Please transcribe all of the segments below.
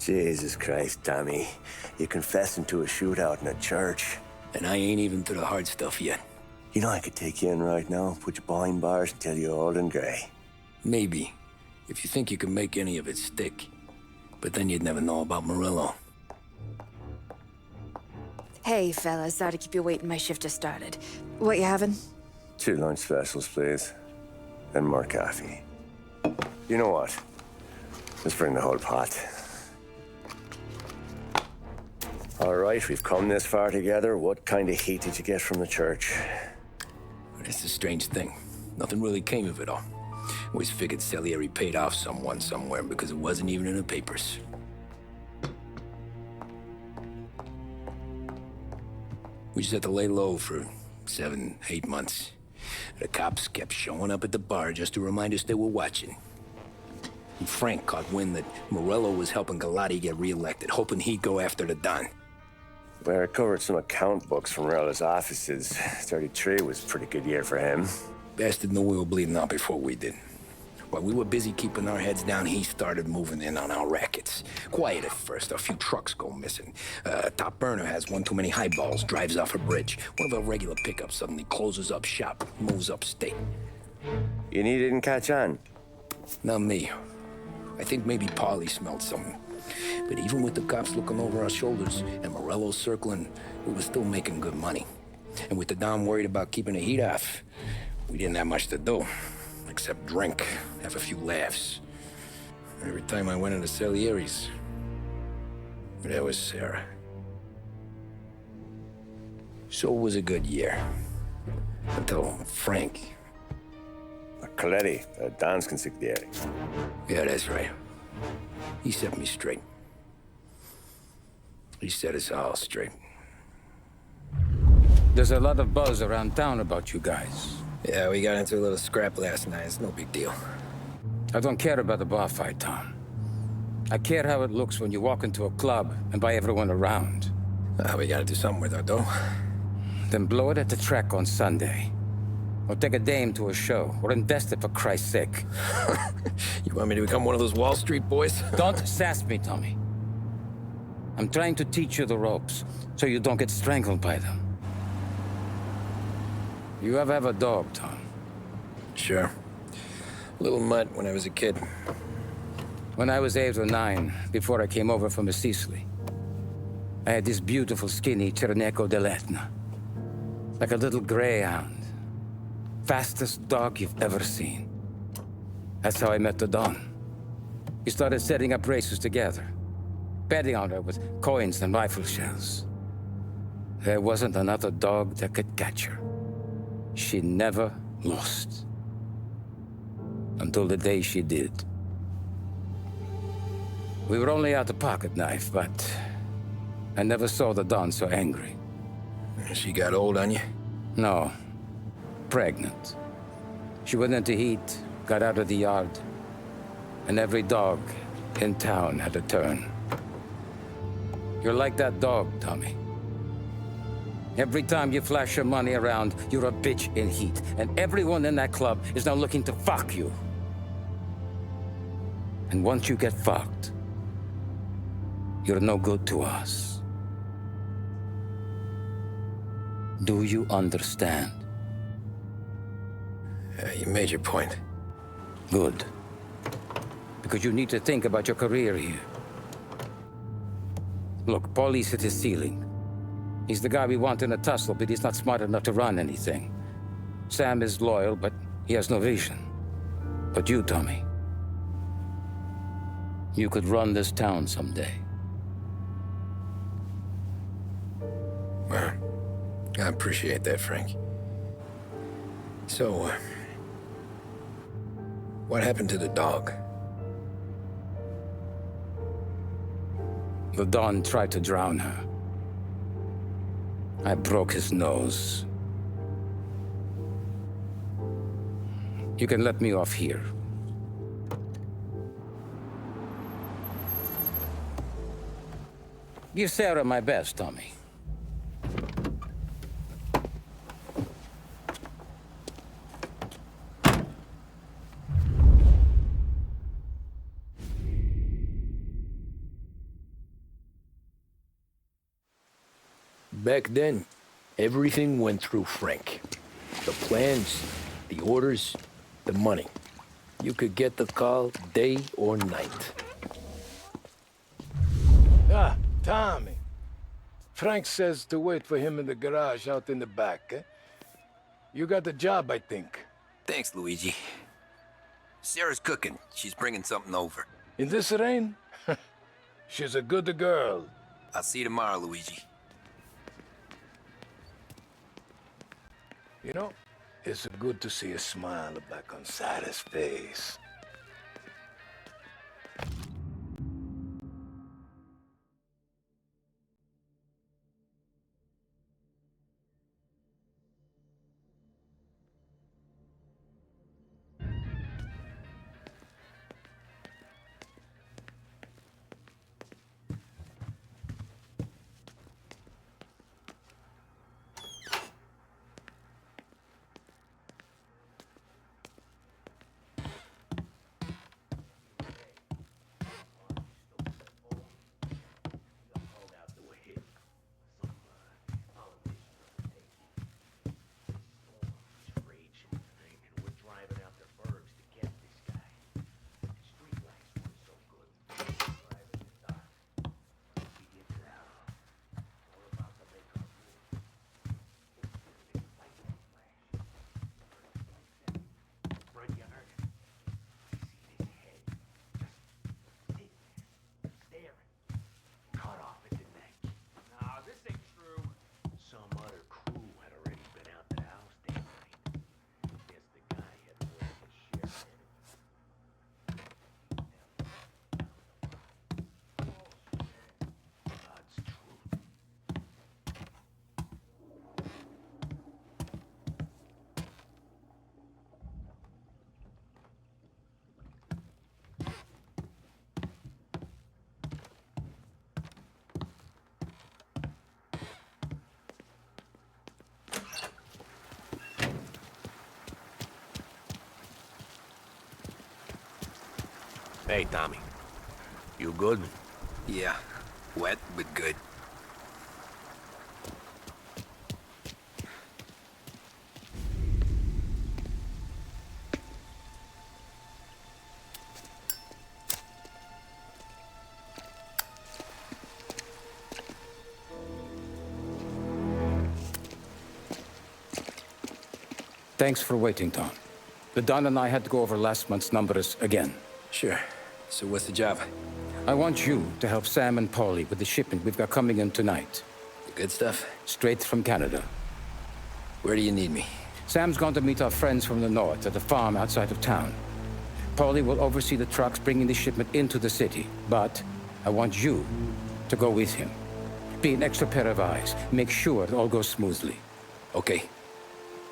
Jesus Christ, Tommy. You're confessing to a shootout in a church. And I ain't even to the hard stuff yet. You know I could take you in right now, put you behind bars until you're old and grey. Maybe, if you think you can make any of it stick. But then you'd never know about Morello. Hey, fellas. Sorry to keep you waiting. My shift just started. What you having? 2 lunch specials, please. And more coffee. You know what? Let's bring the whole pot. All right, we've come this far together. What kind of heat did you get from the church? It's a strange thing. Nothing really came of it all. Always figured Salieri paid off someone somewhere because it wasn't even in the papers. We just had to lay low for 7, 8 months. The cops kept showing up at the bar just to remind us they were watching. And Frank caught wind that Morello was helping Galati get reelected, hoping he'd go after the Don. Well, I recovered some account books from Morello's offices. 33 was a pretty good year for him. Bastard knew we were bleeding out before we did. While we were busy keeping our heads down, he started moving in on our rackets. Quiet at first, a few trucks go missing. Top burner has one too many highballs, drives off a bridge. One of our regular pickups suddenly closes up shop, moves upstate. You didn't catch on? Not me. I think maybe Paulie smelled something. But even with the cops looking over our shoulders and Morello circling, we were still making good money. And with the Don worried about keeping the heat off, we didn't have much to do. Except drink, have a few laughs. Every time I went into Salieri's, there was Sarah. So it was a good year. Until Frank. Coletti, Don's consigliere. Yeah, that's right. He set me straight. He set us all straight. There's a lot of buzz around town about you guys. Yeah, we got into a little scrap last night. It's no big deal. I don't care about the bar fight, Tom. I care how it looks when you walk into a club and by everyone around. We gotta do something with our dough. Then blow it at the track on Sunday. Or take a dame to a show, or invest it for Christ's sake. You want me to become one of those Wall Street boys? Don't sass me, Tommy. I'm trying to teach you the ropes, so you don't get strangled by them. You ever have a dog, Tom? Sure. Little mutt when I was a kid. When I was 8 or 9, before I came over from Sicily, I had this beautiful, skinny Cerneco dell'Etna. Like a little greyhound. Fastest dog you've ever seen. That's how I met the Don. We started setting up races together, betting on her with coins and rifle shells. There wasn't another dog that could catch her. She never lost. Until the day she did. We were only out a pocket knife, but I never saw the Don so angry. She got old on you? No. Pregnant. She went into heat, got out of the yard, and every dog in town had a turn. You're like that dog, Tommy. Every time you flash your money around, you're a bitch in heat, and everyone in that club is now looking to fuck you. And once you get fucked, you're no good to us. Do you understand? You made your point. Good. Because you need to think about your career here. Look, Paulie's hit his ceiling. He's the guy we want in a tussle, but he's not smart enough to run anything. Sam is loyal, but he has no vision. But you, Tommy, you could run this town someday. Well, I appreciate that, Frank. So, what happened to the dog? The Don tried to drown her. I broke his nose. You can let me off here. Give Sarah my best, Tommy. Back then, everything went through Frank. The plans, the orders, the money. You could get the call day or night. Ah, Tommy. Frank says to wait for him in the garage out in the back, eh? You got the job, I think. Thanks, Luigi. Sarah's cooking. She's bringing something over. In this rain? She's a good girl. I'll see you tomorrow, Luigi. You know, it's good to see a smile back on Sarah's face. Hey, Tommy. You good? Yeah, wet but good. Thanks for waiting, Tom. The Don and I had to go over last month's numbers again. Sure. So what's the job? I want you to help Sam and Paulie with the shipment we've got coming in tonight. The good stuff? Straight from Canada. Where do you need me? Sam's gone to meet our friends from the north at a farm outside of town. Paulie will oversee the trucks bringing the shipment into the city, but I want you to go with him. Be an extra pair of eyes. Make sure it all goes smoothly. Okay.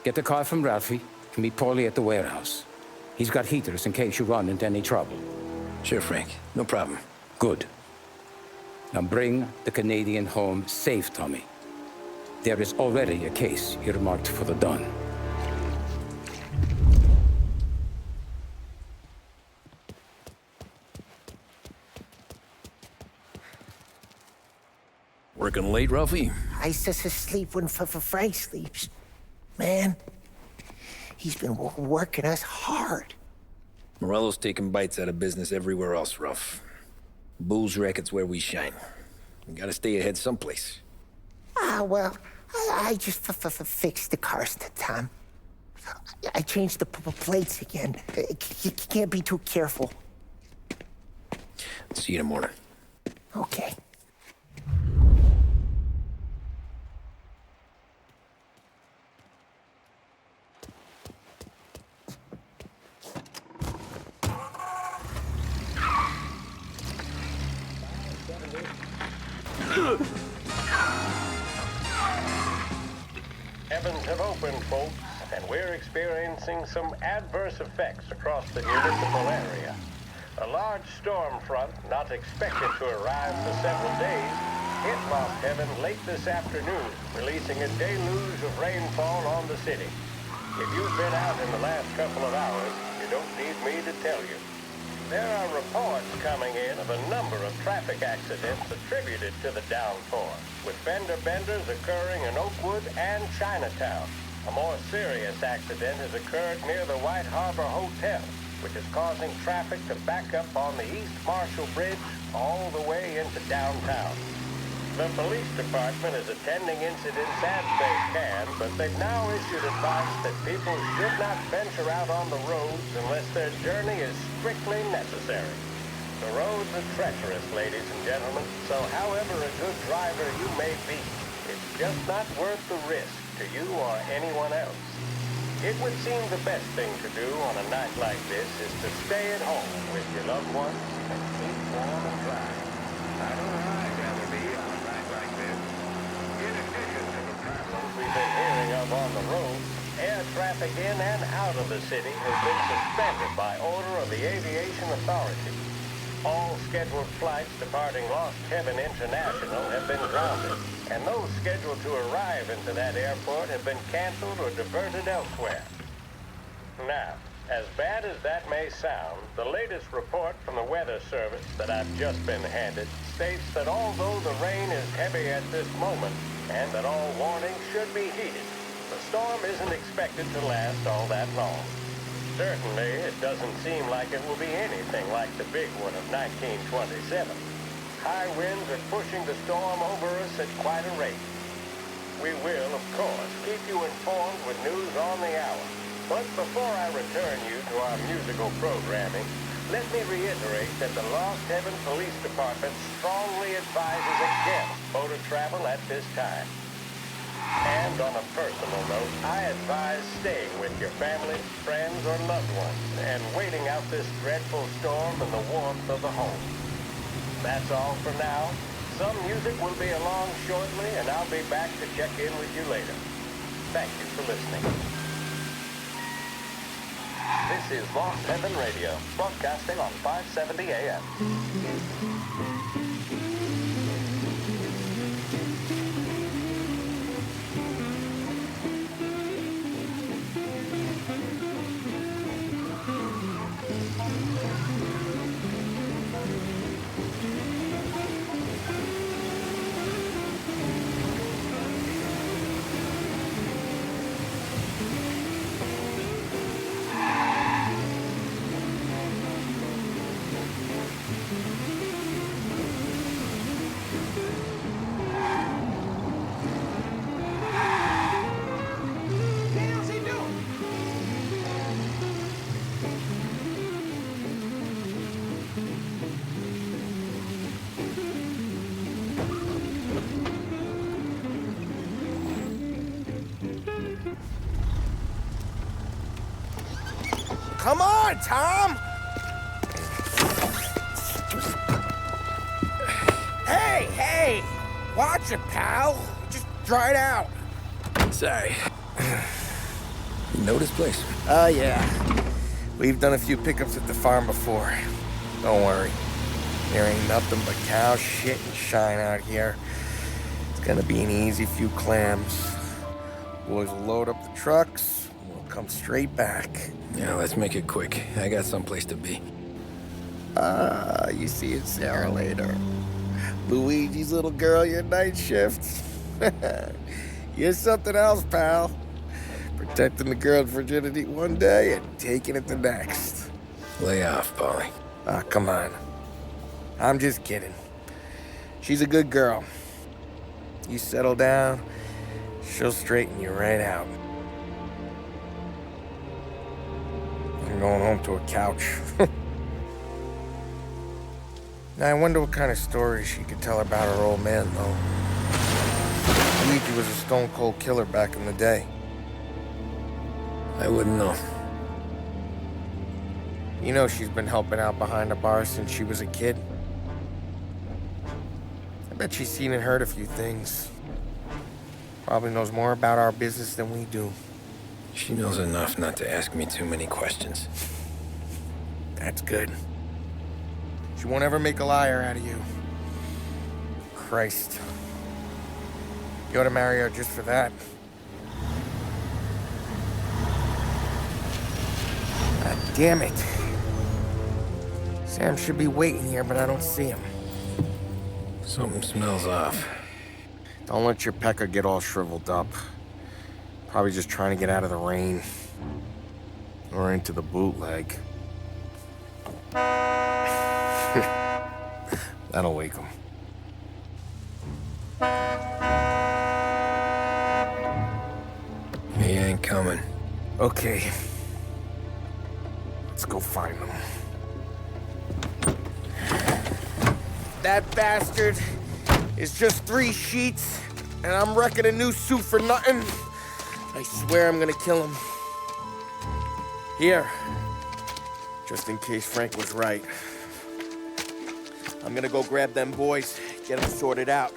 Get the car from Ralphie and meet Paulie at the warehouse. He's got heaters in case you run into any trouble. Sure, Frank. No problem. Good. Now bring the Canadian home safe, Tommy. There is already a case earmarked for the Don. Working late, Ralphie? I just sleep when Frank sleeps. Man, he's been working us hard. Morello's taking bites out of business everywhere else, Ralph. Booze racket's where we shine. We gotta stay ahead someplace. Well, I just fixed the cars, Tom. I changed the plates again. You can't be too careful. See you in the morning. Okay. Heavens have opened, folks, and we're experiencing some adverse effects across the municipal area. A large storm front, not expected to arrive for several days, hit Lost Heaven late this afternoon, releasing a deluge of rainfall on the city. If you've been out in the last couple of hours, you don't need me to tell you. There are reports coming in of a number of traffic accidents attributed to the downpour, with fender benders occurring in Oakwood and Chinatown. A more serious accident has occurred near the White Harbor Hotel, which is causing traffic to back up on the East Marshall Bridge all the way into downtown. The police department is attending incidents as they can, but they've now issued advice that people should not venture out on the roads unless their journey is strictly necessary. The roads are treacherous, ladies and gentlemen, so however a good driver you may be, it's just not worth the risk to you or anyone else. It would seem the best thing to do on a night like this is to stay at home with your loved ones and keep warm and dry. I don't know how I'd rather be on a night like this. In addition to the problems we've been hearing of on the road, air traffic in and out of the city has been suspended by order of the Aviation Authority. All scheduled flights departing Lost Heaven International have been grounded, and those scheduled to arrive into that airport have been canceled or diverted elsewhere. Now, as bad as that may sound, the latest report from the Weather Service that I've just been handed states that although the rain is heavy at this moment, and that all warnings should be heeded, the storm isn't expected to last all that long. Certainly, it doesn't seem like it will be anything like the big one of 1927. High winds are pushing the storm over us at quite a rate. We will, of course, keep you informed with news on the hour. But before I return you to our musical programming, let me reiterate that the Lost Heaven Police Department strongly advises against motor travel at this time. And on a personal note, I advise staying with your family, friends, or loved ones and waiting out this dreadful storm in the warmth of the home. That's all for now. Some music will be along shortly, and I'll be back to check in with you later. Thank you for listening. This is Lost Heaven Radio, broadcasting on 570 AM. Come on, Tom! Hey! Watch it, pal. Just dry it out. Sorry. You know this place? Yeah. We've done a few pickups at the farm before. Don't worry. There ain't nothing but cow shit and shine out here. It's gonna be an easy few clams. Boys will load up the trucks, and we'll come straight back. Yeah, let's make it quick. I got someplace to be. You see it, Sarah, later. Luigi's little girl, your night shift. You're something else, pal. Protecting the girl's virginity one day and taking it the next. Lay off, Polly. Come on. I'm just kidding. She's a good girl. You settle down, she'll straighten you right out. I'm going home to a couch. Now, I wonder what kind of stories she could tell about her old man, though. Luigi was a stone-cold killer back in the day. I wouldn't know. You know she's been helping out behind the bar since she was a kid. I bet she's seen and heard a few things. Probably knows more about our business than we do. She knows enough not to ask me too many questions. That's good. She won't ever make a liar out of you. Christ. You ought to marry her just for that. God damn it. Sam should be waiting here, but I don't see him. Something smells off. Don't let your pecker get all shriveled up. Probably just trying to get out of the rain. Or into the bootleg. That'll wake him. He ain't coming. Okay. Let's go find him. That bastard is just 3 sheets, and I'm wrecking a new suit for nothing. I swear I'm gonna kill him. Here. Just in case Frank was right. I'm gonna go grab them boys, get them sorted out.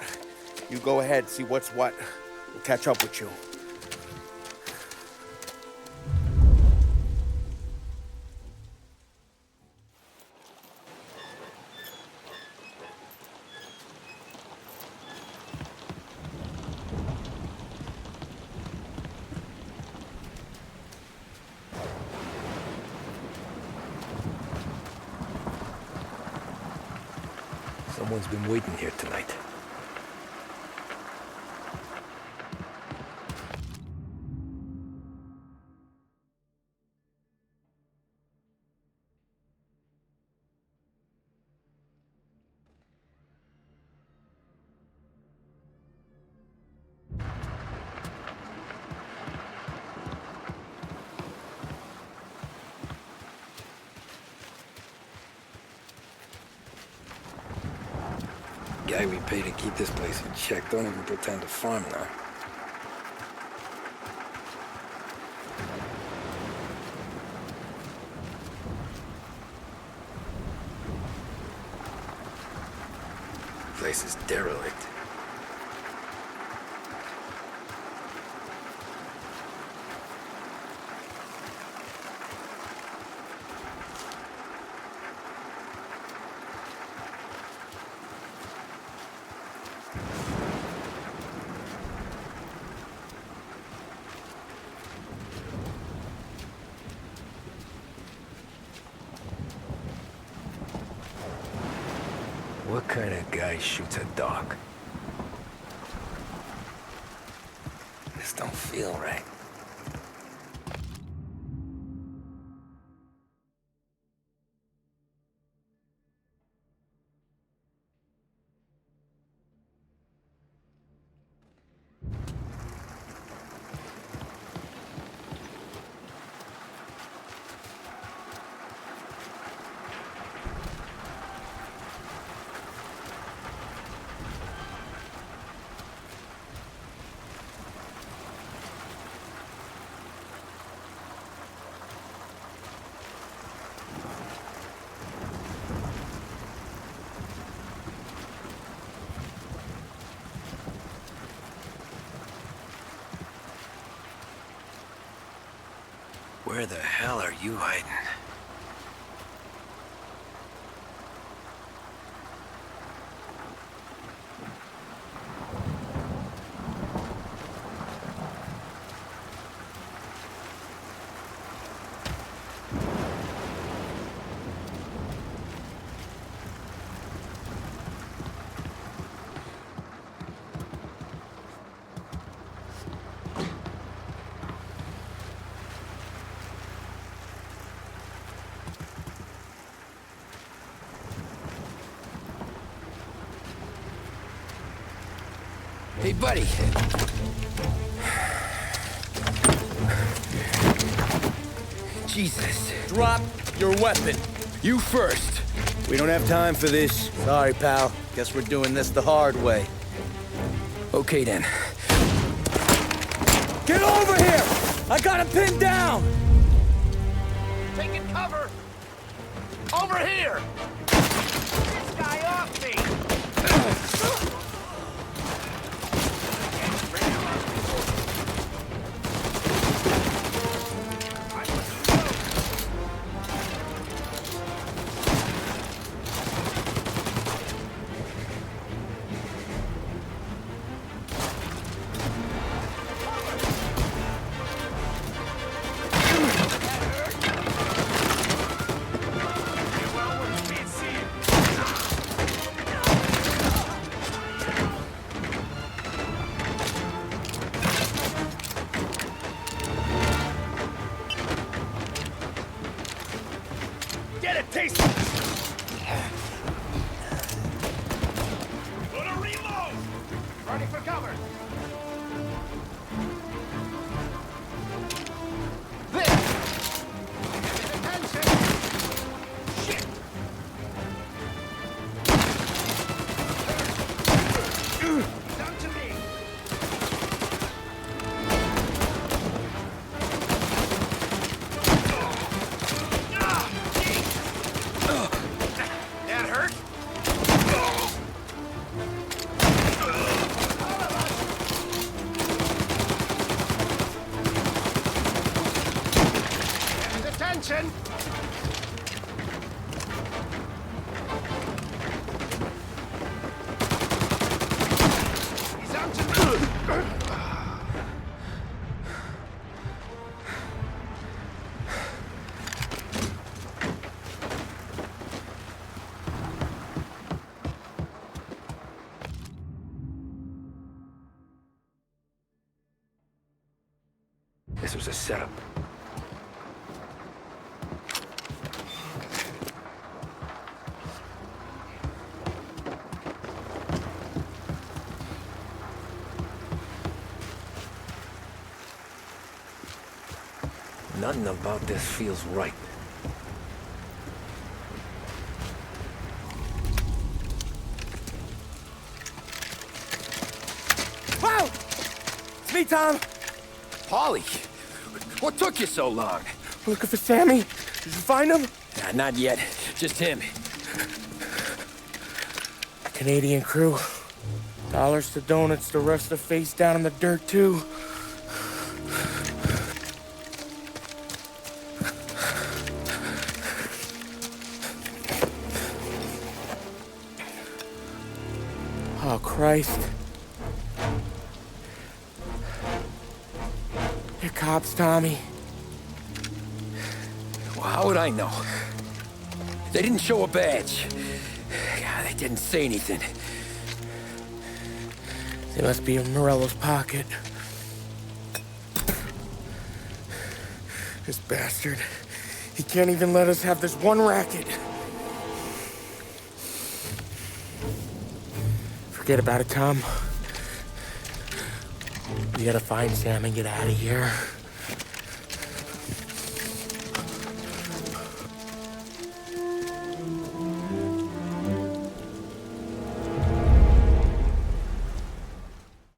You go ahead, see what's what. We'll catch up with you. Someone's been waiting here tonight. Guy we pay to keep this place in check don't even pretend to farm now. Place is derelict. What kind of guy shoots a dog? This don't feel right. Where the hell are you hiding? Hey, buddy. Jesus. Drop your weapon. You first. We don't have time for this. Sorry, pal. Guess we're doing this the hard way. Okay, then. Get over here! I got him pinned down! Taking cover! Over here! This guy off me! attention! He's out to... This was a setup. Nothing about this feels right. Wow! It's me, Tom. Paulie, what took you so long? Looking for Sammy. Did you find him? Nah, not yet. Just him. Canadian crew. Dollars to donuts, the rest are face down in the dirt, too. Oh, Christ. They're cops, Tommy. Well, how would I know? They didn't show a badge. God, they didn't say anything. They must be in Morello's pocket. This bastard. He can't even let us have this one racket. Forget about it, Tom. We gotta find Sam and get out of here.